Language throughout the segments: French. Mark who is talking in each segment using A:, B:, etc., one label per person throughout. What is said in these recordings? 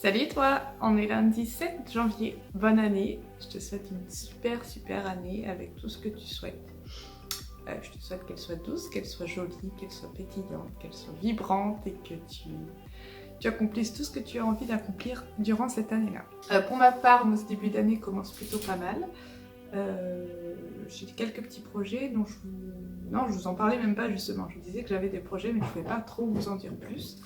A: Salut toi, on est lundi 7 janvier, bonne année, je te souhaite une super année avec tout ce que tu souhaites. Je te souhaite qu'elle soit douce, qu'elle soit jolie, qu'elle soit pétillante, qu'elle soit vibrante et que tu accomplisses tout ce que tu as envie d'accomplir durant cette année-là. Pour ma part, ce début d'année commence plutôt pas mal. J'ai quelques petits projets dont Non, je vous en parlais même pas justement, je vous disais que j'avais des projets mais je ne pouvais pas trop vous en dire plus.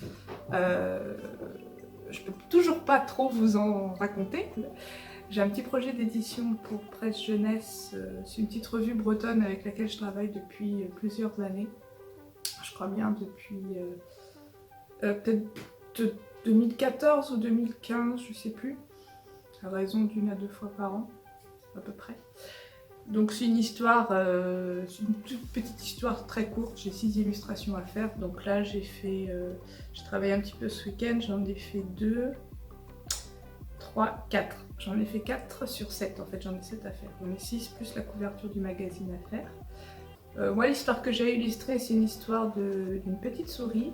A: Je peux toujours pas trop vous en raconter. J'ai un petit projet d'édition pour Presse Jeunesse, c'est une petite revue bretonne avec laquelle je travaille depuis plusieurs années. Je crois bien depuis peut-être 2014 ou 2015, je sais plus, à raison d'1 à 2 fois par an, à peu près. Donc c'est une histoire, c'est une toute petite histoire très courte, j'ai 6 illustrations à faire. Donc là j'ai travaillé un petit peu ce week-end, j'en ai fait 2, 3, 4. J'en ai fait 4 sur 7 en fait, j'en ai 7 à faire. J'en ai 6 plus la couverture du magazine à faire. Moi l'histoire que j'ai illustrée c'est une histoire d'une petite souris.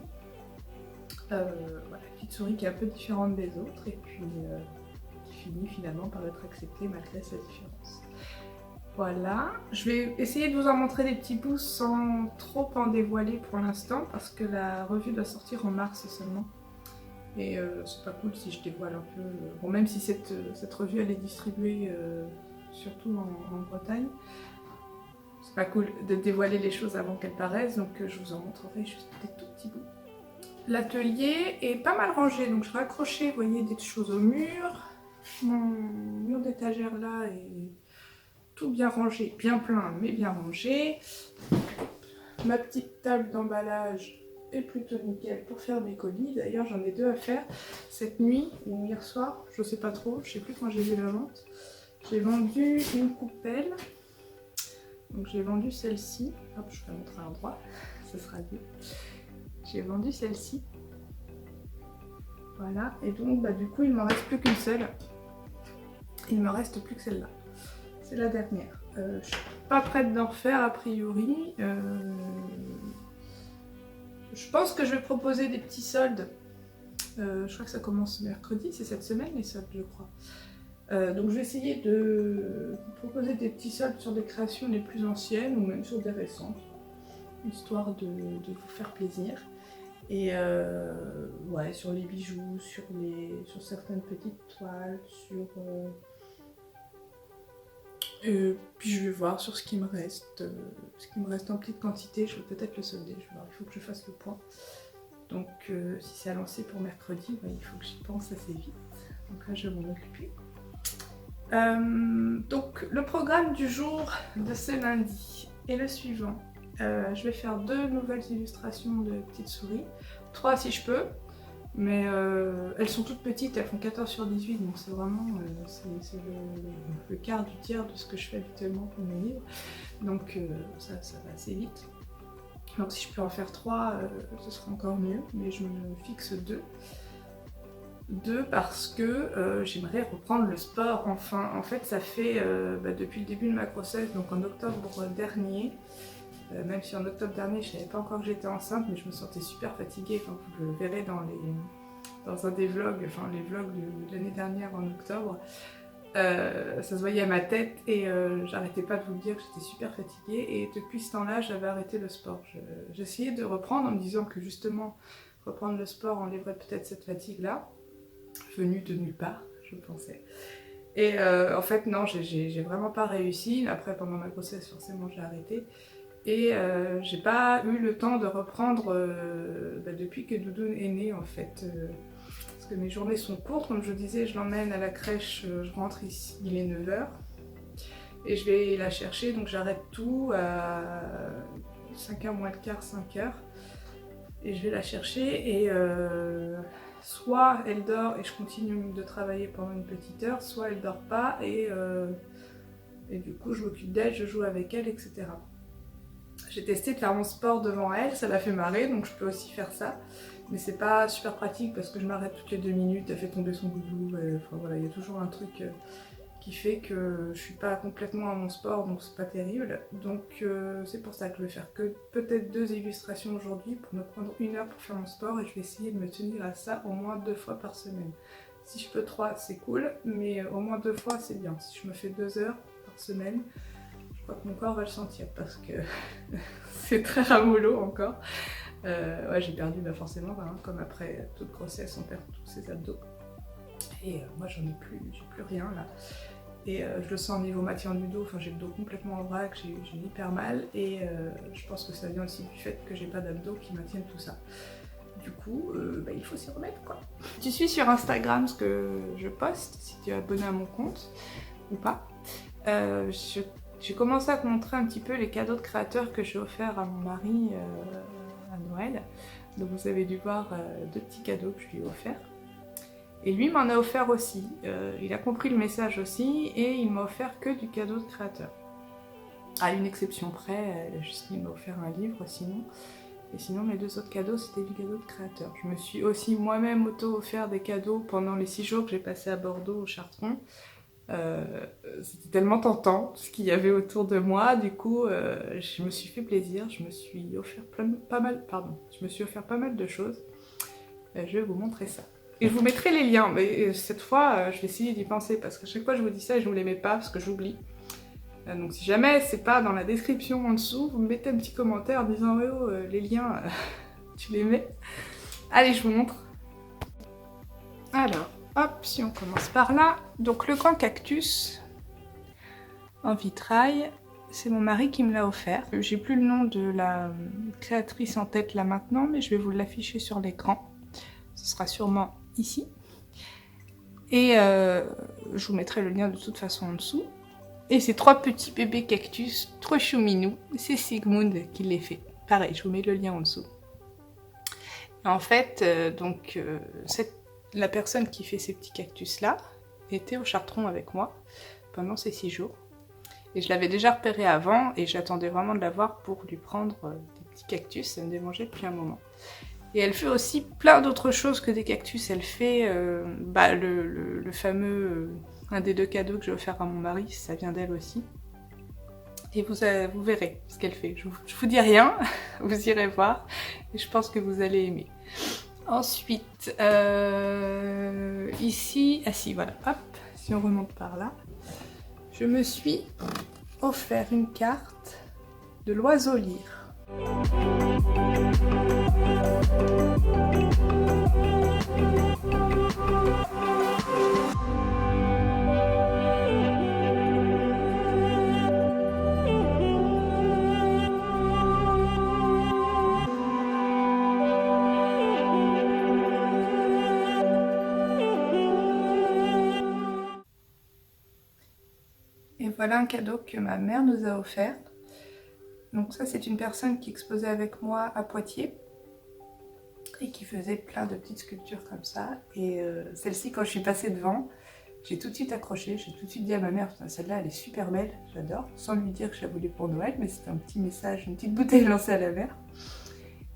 A: Voilà, petite souris qui est un peu différente des autres et puis qui finit finalement par être acceptée malgré sa différence. Voilà, je vais essayer de vous en montrer des petits bouts sans trop en dévoiler pour l'instant parce que la revue doit sortir en mars seulement. Et c'est pas cool si je dévoile un peu. Bon, même si cette revue elle est distribuée surtout en Bretagne, c'est pas cool de dévoiler les choses avant qu'elles paraissent, donc je vous en montrerai juste des tout petits bouts. L'atelier est pas mal rangé, donc je vais accrocher, vous voyez, des choses au mur. Mon mur d'étagère là est tout bien rangé, bien plein, mais bien rangé. Ma petite table d'emballage est plutôt nickel pour faire mes colis. D'ailleurs, j'en ai 2 à faire cette nuit ou hier soir, je sais pas trop, je sais plus quand j'ai vu la vente. J'ai vendu une coupelle, donc j'ai vendu celle-ci. Hop, je vais montrer à l'endroit, ce sera mieux. J'ai vendu celle-ci. Voilà, et donc du coup, il m'en reste plus qu'une seule. Il me reste plus que celle-là. C'est la dernière. Je suis pas prête d'en refaire a priori. Je pense que je vais proposer des petits soldes. Je crois que ça commence mercredi, c'est cette semaine les soldes je crois. Donc je vais essayer de proposer des petits soldes sur des créations les plus anciennes ou même sur des récentes, histoire de vous faire plaisir. Et ouais, sur les bijoux, sur certaines petites toiles, puis je vais voir sur ce qui me reste en petite quantité, je vais peut-être le solder, je vais voir, il faut que je fasse le point. Donc si c'est à lancer pour mercredi, il faut que j'y pense assez vite, donc là je vais m'en occuper. Donc le programme du jour de ce lundi est le suivant. Je vais faire 2 nouvelles illustrations de petites souris, 3 si je peux. Mais elles sont toutes petites, elles font 14 sur 18, donc c'est vraiment c'est le quart du tiers de ce que je fais habituellement pour mes livres. Donc ça va assez vite. Donc si je peux en faire 3, ce sera encore mieux, mais je me fixe 2. 2 parce que j'aimerais reprendre le sport enfin. En fait ça fait depuis le début de ma grossesse, donc en octobre dernier, même si en octobre dernier je savais pas encore que j'étais enceinte, mais je me sentais super fatiguée, enfin vous le verrez dans un des vlogs, enfin les vlogs de l'année dernière en octobre, ça se voyait à ma tête et j'arrêtais pas de vous le dire que j'étais super fatiguée et depuis ce temps-là j'avais arrêté le sport. J'essayais de reprendre en me disant que justement reprendre le sport enlèverait peut-être cette fatigue-là, venue de nulle part, je pensais. Et en fait non, j'ai vraiment pas réussi. Après pendant ma grossesse forcément j'ai arrêté. Et j'ai pas eu le temps de reprendre depuis que Doudoune est né en fait. Parce que mes journées sont courtes, comme je vous disais, je l'emmène à la crèche, je rentre ici, il est 9 h. Et je vais la chercher, donc j'arrête tout à 5 h moins le quart, 5 h. Et je vais la chercher et soit elle dort et je continue de travailler pendant une petite heure, soit elle dort pas et du coup je m'occupe d'elle, je joue avec elle, etc. J'ai testé de faire mon sport devant elle, ça l'a fait marrer, donc je peux aussi faire ça. Mais c'est pas super pratique parce que je m'arrête toutes les 2 minutes, elle fait tomber son boubou, enfin voilà, il y a toujours un truc qui fait que je suis pas complètement à mon sport, donc c'est pas terrible. Donc c'est pour ça que je vais faire que peut-être 2 illustrations aujourd'hui pour me prendre 1 heure pour faire mon sport et je vais essayer de me tenir à ça au moins 2 fois par semaine. Si je peux 3, c'est cool, mais au moins 2 fois, c'est bien. Si je me fais 2 heures par semaine, je crois que mon corps va le sentir parce que c'est très ramollo encore. Ouais, j'ai perdu forcément, hein, comme après toute grossesse, on perd tous ses abdos. Et moi, j'en ai plus, j'ai plus rien là. Et je le sens au niveau maintien du dos, enfin j'ai le dos complètement en vrac, j'ai hyper mal. Et je pense que ça vient aussi du fait que j'ai pas d'abdos qui maintiennent tout ça. Du coup, il faut s'y remettre quoi. Tu suis sur Instagram ce que je poste, si tu es abonné à mon compte ou pas. J'ai commencé à te montrer un petit peu les cadeaux de créateurs que j'ai offerts à mon mari à Noël. Donc vous avez dû voir 2 petits cadeaux que je lui ai offerts. Et lui m'en a offert aussi. Il a compris le message aussi et il m'a offert que du cadeau de créateur. À une exception près, Justine m'a offert un livre sinon. Et sinon mes 2 autres cadeaux c'était du cadeau de créateur. Je me suis aussi moi-même auto-offert des cadeaux pendant les 6 jours que j'ai passé à Bordeaux au Chartron. C'était tellement tentant ce qu'il y avait autour de moi, du coup je me suis fait plaisir, je me suis offert pas mal de choses. Je vais vous montrer ça. Et je vous mettrai les liens, mais cette fois je vais essayer d'y penser parce qu'à chaque fois je vous dis ça et je vous les mets pas parce que j'oublie. Donc si jamais c'est pas dans la description en dessous, vous me mettez un petit commentaire en disant oh les liens tu les mets. Allez, je vous montre. Alors, hop, si on commence par là. Donc le grand cactus en vitrail, c'est mon mari qui me l'a offert. J'ai plus le nom de la créatrice en tête là maintenant, mais je vais vous l'afficher sur l'écran. Ce sera sûrement ici. Et je vous mettrai le lien de toute façon en dessous. Et ces 3 petits bébés cactus, trop chouminous, c'est Sigmund qui les fait. Pareil, je vous mets le lien en dessous. Et en fait, la personne qui fait ces petits cactus là était au Chartron avec moi pendant ces 6 jours. Et je l'avais déjà repéré avant et j'attendais vraiment de la voir pour lui prendre des petits cactus, ça me démangeait depuis un moment. Et elle fait aussi plein d'autres choses que des cactus. Elle fait le fameux, un des 2 cadeaux que j'ai offert à mon mari, ça vient d'elle aussi. Et vous verrez ce qu'elle fait. Je vous dis rien, vous irez voir. Et je pense que vous allez aimer. Ensuite, ici, ah si, voilà, hop, si on remonte par là, je me suis offert une carte de l'oiseau lyre. Et voilà un cadeau que ma mère nous a offert. Donc ça c'est une personne qui exposait avec moi à Poitiers et qui faisait plein de petites sculptures comme ça. Et celle-ci quand je suis passée devant, j'ai tout de suite accroché, j'ai tout de suite dit à ma mère celle-là elle est super belle, j'adore, sans lui dire que je la voulais pour Noël, mais c'était un petit message, une petite bouteille lancée à la mer.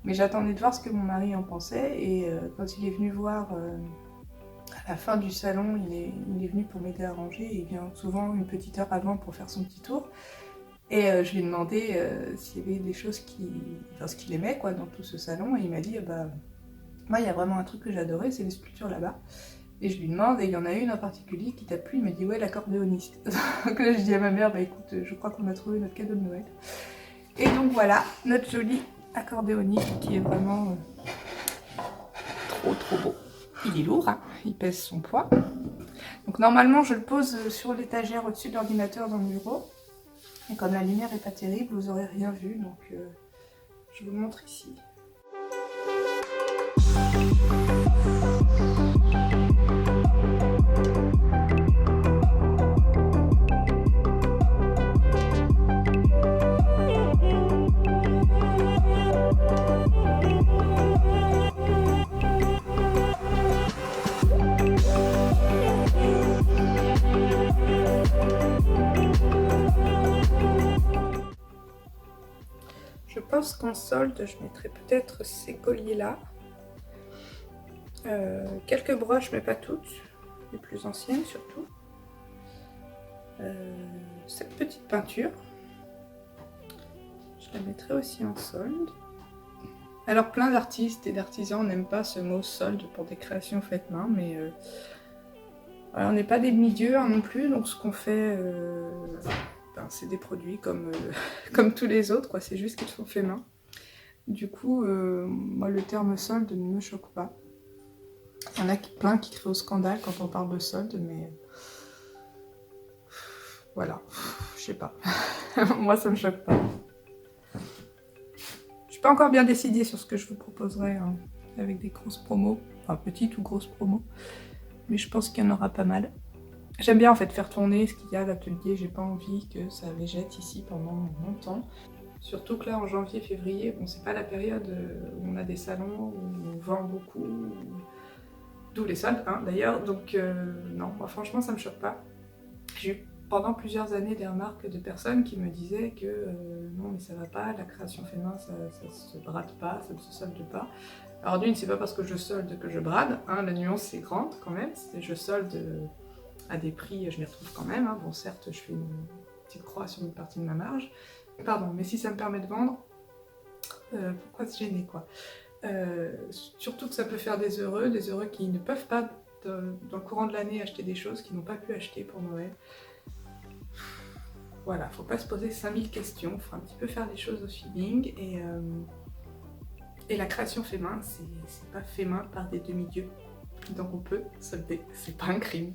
A: Mais j'attendais de voir ce que mon mari en pensait et quand il est venu voir à la fin du salon, il est venu pour m'aider à ranger et il vient souvent une petite heure avant pour faire son petit tour. Et je lui ai demandé s'il y avait des choses ce qu'il aimait quoi, dans tout ce salon et il m'a dit moi il y a vraiment un truc que j'adorais, c'est les sculptures là-bas. Et je lui demande, et il y en a une en particulier qui t'a plu, il m'a dit ouais l'accordéoniste. Donc là je dis à ma mère écoute je crois qu'on a trouvé notre cadeau de Noël. Et donc voilà notre joli accordéoniste qui est vraiment trop beau. Il est lourd, hein, il pèse son poids. Donc normalement je le pose sur l'étagère au-dessus de l'ordinateur dans le bureau. Et comme la lumière n'est pas terrible, vous n'aurez rien vu, donc je vous le montre ici. Je pense qu'en solde, je mettrai peut-être ces colliers-là. Quelques broches, mais pas toutes. Les plus anciennes surtout. Cette petite peinture. Je la mettrai aussi en solde. Alors plein d'artistes et d'artisans n'aiment pas ce mot solde pour des créations faites main, mais Voilà, on n'est pas des demi-dieux hein, non plus, donc ce qu'on fait, c'est des produits comme, comme tous les autres, quoi. C'est juste qu'ils sont faits main. Du coup, moi le terme solde ne me choque pas. Il y en a plein qui crient au scandale quand on parle de solde, mais voilà, je sais pas. Moi ça me choque pas. Je suis pas encore bien décidée sur ce que je vous proposerai hein, avec des grosses promos, enfin petites ou grosses promos, mais je pense qu'il y en aura pas mal. J'aime bien en fait faire tourner ce qu'il y a à l'atelier, j'ai pas envie que ça végète ici pendant longtemps. Surtout que là en janvier, février, bon c'est pas la période où on a des salons, où on vend beaucoup, d'où les soldes hein, d'ailleurs, donc non, moi franchement ça me choque pas. J'ai eu pendant plusieurs années des remarques de personnes qui me disaient que non mais ça va pas, la création fait main ça se brade pas, ça ne se solde pas. Alors d'une, c'est pas parce que je solde que je brade, hein, la nuance est grande quand même, je solde à des prix, je m'y retrouve quand même, hein. Bon certes je fais une petite croix sur une partie de ma marge, pardon, mais si ça me permet de vendre, pourquoi se gêner quoi. Surtout que ça peut faire des heureux qui ne peuvent pas dans le courant de l'année acheter des choses qu'ils n'ont pas pu acheter pour Noël. Voilà, faut pas se poser 5000 questions, faut un petit peu faire les choses au feeling et la création fait main, c'est pas fait main par des demi-dieux, donc on peut solder, c'est pas un crime.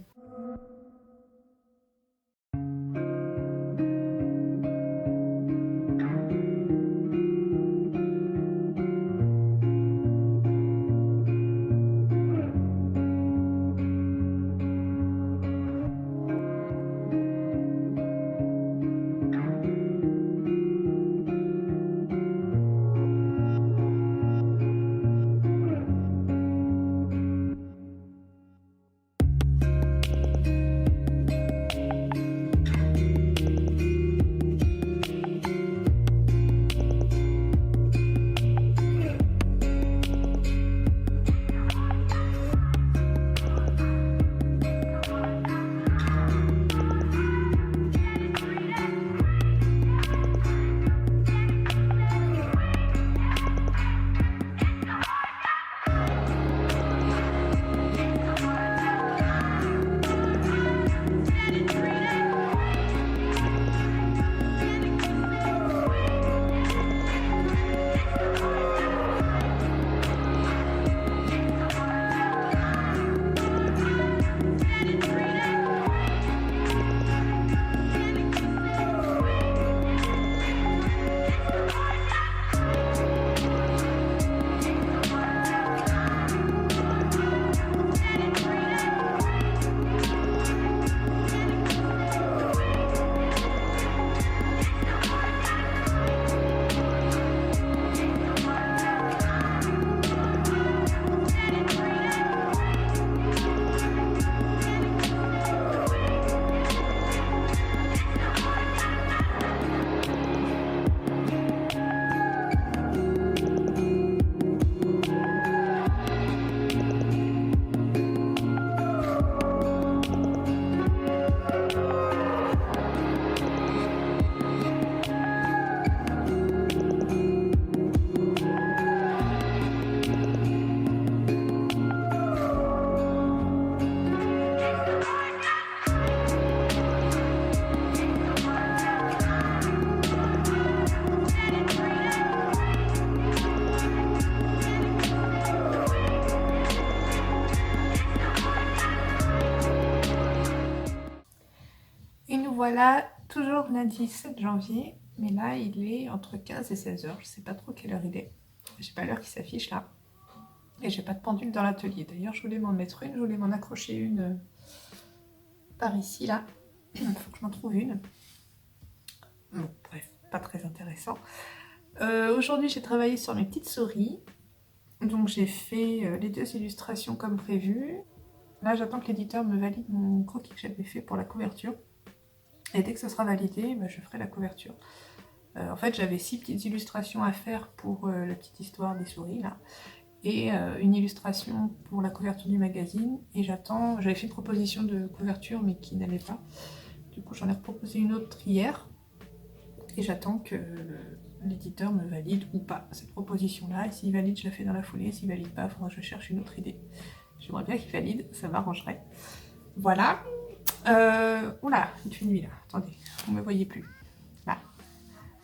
A: Et nous voilà toujours lundi 7 janvier, mais là il est entre 15 et 16 heures, je sais pas trop quelle heure il est. J'ai pas l'heure qui s'affiche là. Et j'ai pas de pendule dans l'atelier. D'ailleurs je voulais m'en mettre une, je voulais m'en accrocher une par ici là. Il faut que je m'en trouve une. Bon bref, pas très intéressant. Aujourd'hui j'ai travaillé sur mes petites souris. Donc j'ai fait les 2 illustrations comme prévu. Là j'attends que l'éditeur me valide mon croquis que j'avais fait pour la couverture. Et dès que ça sera validé, je ferai la couverture. En fait, j'avais 6 petites illustrations à faire pour la petite histoire des souris, là. Et une illustration pour la couverture du magazine. Et j'attends, j'avais fait une proposition de couverture, mais qui n'allait pas. Du coup, j'en ai proposé une autre hier. Et j'attends que l'éditeur me valide ou pas cette proposition-là. Et s'il valide, je la fais dans la foulée. S'il valide pas, il faudra que je cherche une autre idée. J'aimerais bien qu'il valide, ça m'arrangerait. Voilà. Oula, il fait nuit là. Attendez, vous me voyez plus. Là.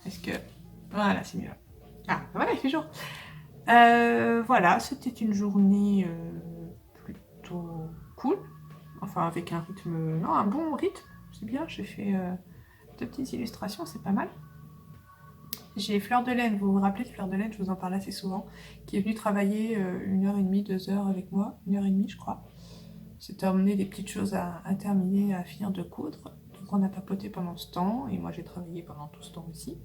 A: Est-ce que... Voilà, c'est mieux. Ah, voilà, il fait jour. Voilà, c'était une journée plutôt cool. Enfin, avec un rythme... Non, un bon rythme. C'est bien, j'ai fait 2 petites illustrations, c'est pas mal. J'ai Fleur de Laine, vous vous rappelez de Fleur de Laine, je vous en parle assez souvent, qui est venue travailler 1h30, 2 heures avec moi, 1h30 je crois. C'était emmener des petites choses à terminer, à finir de coudre. Donc on a papoté pendant ce temps, et moi j'ai travaillé pendant tout ce temps aussi.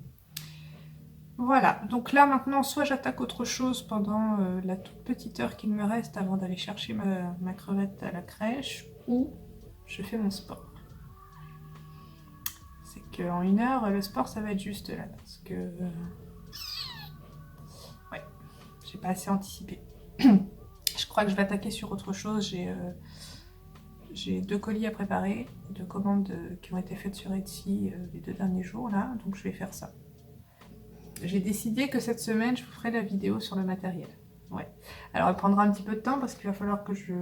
A: Voilà, donc là maintenant, soit j'attaque autre chose pendant la toute petite heure qu'il me reste avant d'aller chercher ma crevette à la crèche, ou je fais mon sport. C'est qu'en 1 heure, le sport ça va être juste là, parce que... ouais, j'ai pas assez anticipé. Je crois que je vais attaquer sur autre chose, j'ai 2 colis à préparer, 2 commandes qui ont été faites sur Etsy les 2 derniers jours là, donc je vais faire ça. J'ai décidé que cette semaine, je vous ferai la vidéo sur le matériel. Ouais. Alors, elle prendra un petit peu de temps parce qu'il va falloir que je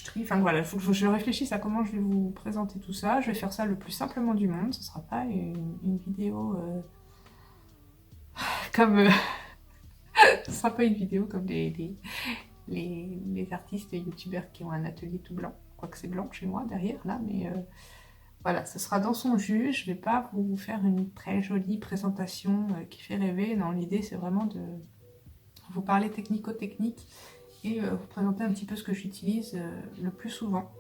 A: trie. Enfin, voilà, il faut que je réfléchisse à comment je vais vous présenter tout ça. Je vais faire ça le plus simplement du monde. Ce ne sera pas une vidéo comme... ce sera pas une vidéo comme les artistes et youtubeurs qui ont un atelier tout blanc. Quoique c'est blanc chez moi, derrière, là, mais... Voilà, ce sera dans son jus, je ne vais pas vous faire une très jolie présentation qui fait rêver. Non, l'idée c'est vraiment de vous parler technico-technique et vous présenter un petit peu ce que j'utilise le plus souvent.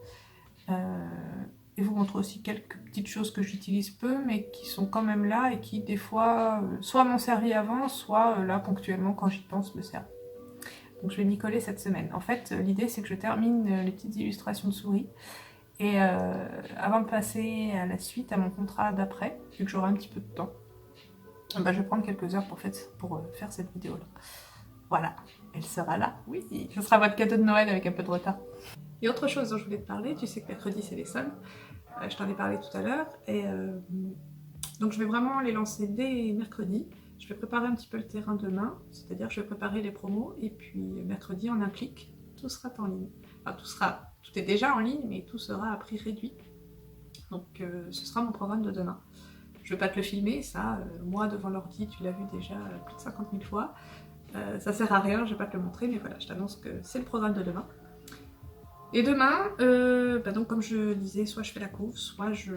A: Et vous montrer aussi quelques petites choses que j'utilise peu, mais qui sont quand même là et qui des fois soit m'ont servi avant, soit là ponctuellement quand j'y pense me servent. Donc je vais m'y coller cette semaine. En fait, l'idée c'est que je termine les petites illustrations de souris. Et avant de passer à la suite, à mon contrat d'après, vu que j'aurai un petit peu de temps, bah, je vais prendre quelques heures pour faire cette vidéo-là. Voilà, elle sera là, oui, ce sera votre cadeau de Noël avec un peu de retard. Et autre chose dont je voulais te parler, tu sais que mercredi c'est les soldes, je t'en ai parlé tout à l'heure, et donc je vais vraiment les lancer dès mercredi. Je vais préparer un petit peu le terrain demain, c'est-à-dire je vais préparer les promos, et puis mercredi en un clic, tout sera en ligne. Enfin, tout est déjà en ligne, mais tout sera à prix réduit. Donc ce sera mon programme de demain. Je ne vais pas te le filmer, ça, moi devant l'ordi, tu l'as vu déjà plus de 50 000 fois. Ça sert à rien, je ne vais pas te le montrer, mais voilà, je t'annonce que c'est le programme de demain. Et demain, bah donc comme je disais, soit je fais la couve, soit je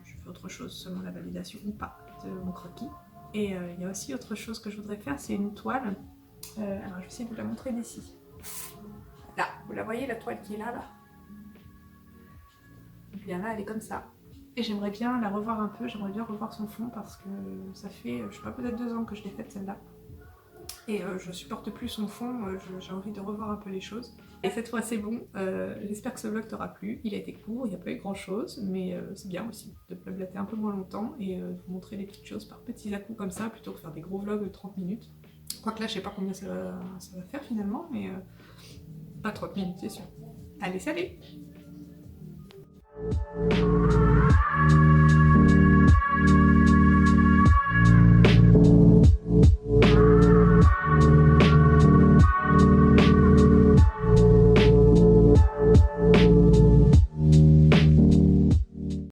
A: fais autre chose selon la validation ou pas de mon croquis. Et il y a aussi autre chose que je voudrais faire, c'est une toile. Alors je vais essayer de vous la montrer d'ici. Là, vous la voyez, la toile qui est là, là. Et bien là, elle est comme ça. Et j'aimerais bien la revoir un peu, j'aimerais bien revoir son fond parce que ça fait, je sais pas, peut-être 2 ans que je l'ai faite celle-là. Et je supporte plus son fond, j'ai envie de revoir un peu les choses. Et cette fois c'est bon, j'espère que ce vlog t'aura plu. Il a été court, il n'y a pas eu grand chose, mais c'est bien aussi de blablater un peu moins longtemps et de vous montrer des petites choses par petits à-coups comme ça, plutôt que faire des gros vlogs de 30 minutes. Quoique là, je sais pas combien ça va faire finalement, mais pas 30 minutes, c'est sûr. Allez, salut!